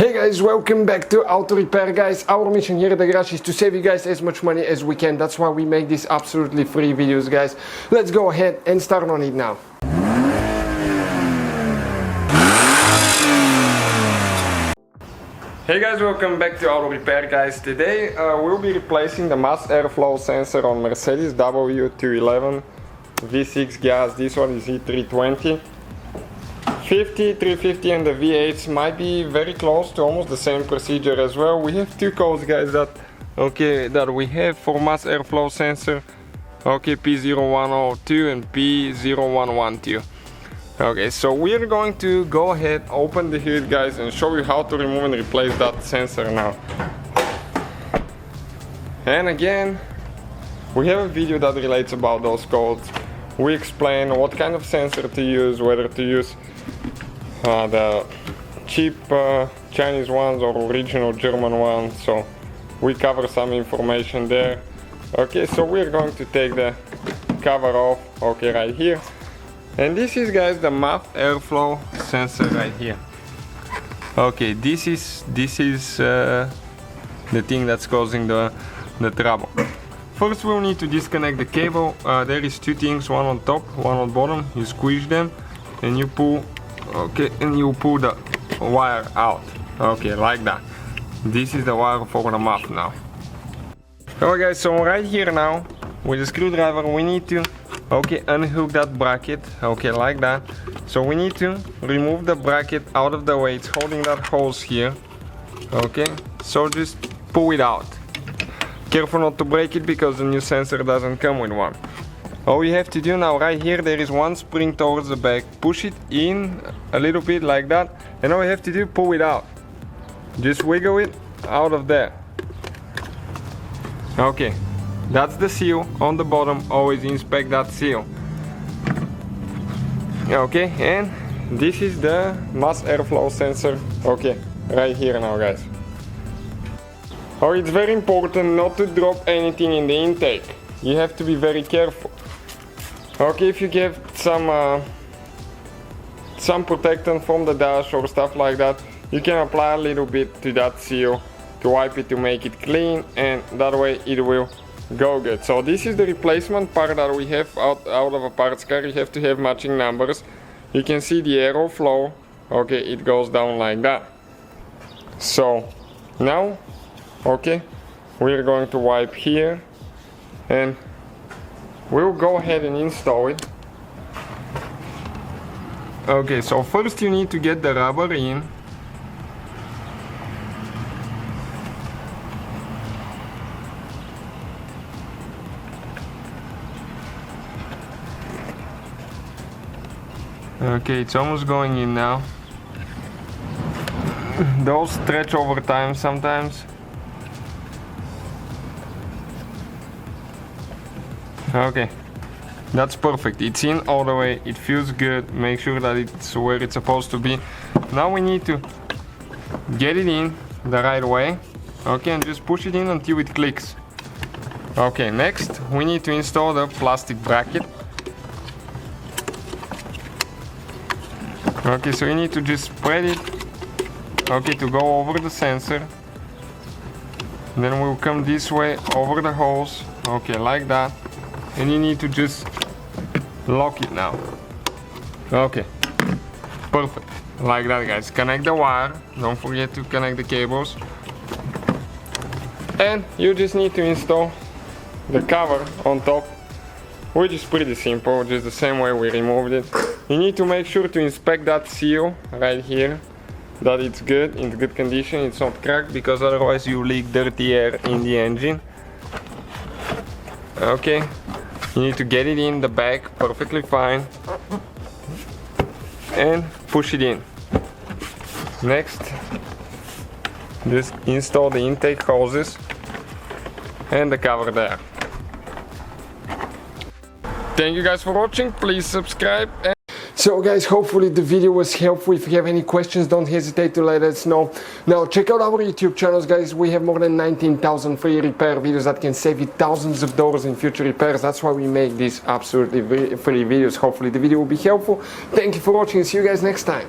Hey guys, welcome back to Auto Repair, guys. Our mission here at the garage is to save you guys as much money as we can. That's why we make these absolutely free videos, guys. Let's go ahead and start on it now. Hey guys, welcome back to Auto Repair, guys. Today we'll be replacing the mass airflow sensor on Mercedes W211 V6 gas. This one is E320. 350 and the V8s might be very close to almost the same procedure as well. We have two codes, guys, that we have for mass airflow sensor. Okay, P0102 and P0112. Okay, so we're going to go ahead, open the hood, guys, and show you how to remove and replace that sensor now. And again, we have a video that relates about those codes. We explain what kind of sensor to use, whether to use the cheap Chinese ones or original German ones, so we cover some information there. Okay, so we're going to take the cover off, okay, right here. And this is, guys, the MAF airflow sensor right here. Okay, this is the thing that's causing the trouble. First we'll need to disconnect the cable. There is two things, one on top, one on bottom. You squeeze them and you pull, okay, and you pull the wire out. Okay, like that. This is the wire for the MAF now. Okay guys, so right here now, with the screwdriver we need to, okay, unhook that bracket, okay, like that. So we need to remove the bracket out of the way. It's holding that hose here. Okay, so just pull it out. Careful not to break it because the new sensor doesn't come with one. All you have to do now, right here, there is one spring towards the back. Push it in a little bit like that, and all you have to do, pull it out. Just wiggle it out of there. Okay, that's the seal on the bottom. Always inspect that seal. Okay, and this is the mass airflow sensor. Okay, right here now, guys. Oh, it's very important not to drop anything in the intake. You have to be very careful. Okay, if you get some protectant from the dash or stuff like that, you can apply a little bit to that seal to wipe it to make it clean, and that way it will go good. So this is the replacement part that we have out of a parts car. You have to have matching numbers. You can see the arrow flow. Okay, it goes down like that. So now, okay, we're going to wipe here and we'll go ahead and install it. Okay, so first you need to get the rubber in. Okay, it's almost going in now. Those stretch over time sometimes. Okay, that's perfect. It's in all the way. It feels good. Make sure that it's where it's supposed to be. Now we need to get it in the right way. Okay, and just push it in until it clicks. Okay, next we need to install the plastic bracket. Okay, so you need to just spread it, okay, to go over the sensor. Then we'll come this way over the hose, okay, like that. And you need to just lock it now. Okay, perfect, like that, guys. Connect the wire, don't forget to connect the cables. And you just need to install the cover on top, which is pretty simple, just the same way we removed it. You need to make sure to inspect that seal right here, that it's good, in good condition, it's not cracked, because otherwise you leak dirty air in the engine. Okay, you need to get it in the back perfectly fine and push it in. Next, just install the intake hoses and the cover there. Thank you guys for watching. Please subscribe. So guys, hopefully the video was helpful. If you have any questions, don't hesitate to let us know. Now check out our YouTube channels, guys. We have more than 19,000 free repair videos that can save you thousands of dollars in future repairs. That's why we make these absolutely free videos. Hopefully the video will be helpful. Thank you for watching. See you guys next time.